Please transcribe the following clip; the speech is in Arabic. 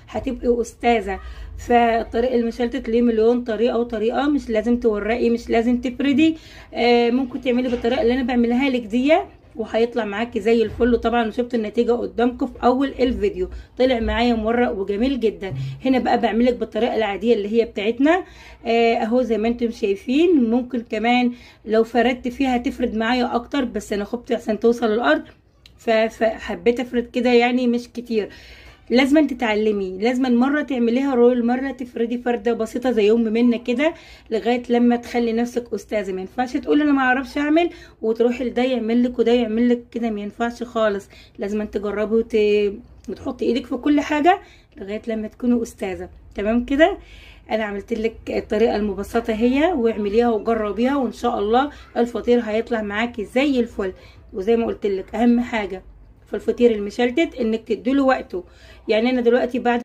هتبقي استاذه. فالطريق المشلتت ليه مليون طريقه وطريقه، مش لازم تورقي، مش لازم تفردي. ممكن تعملي بالطريقه اللي انا بعملها لك دي وهيطلع معاكي زي الفل. وطبعا شفت النتيجه قدامكم في اول الفيديو، طلع معايا مورق وجميل جدا. هنا بقى بعملك بالطريقه العاديه اللي هي بتاعتنا اهو زي ما انتم شايفين. ممكن كمان لو فردت فيها تفرد معايا اكتر، بس انا خفت عشان توصل الارض فحبيت افرد كده يعني مش كتير. لازم تتعلمي، لازم مره تعمليها رول، مره تفردي فرده بسيطه زي يوم منا كده لغايه لما تخلي نفسك استاذه. ما ينفعش تقولي انا ما اعرفش اعمل وتروحي لده يعمل لك وده يعمل لك كده، ما ينفعش خالص. لازم تجربي وتحطي ايدك في كل حاجه لغايه لما تكوني استاذه. تمام كده؟ انا عملت لك الطريقه المبسطه هي، واعمليها وجربيها وان شاء الله الفطير هيطلع معاكي زي الفل. وزي ما قلت لك اهم حاجه في الفطير المشلتت انك تديله وقته. يعني انا دلوقتي بعد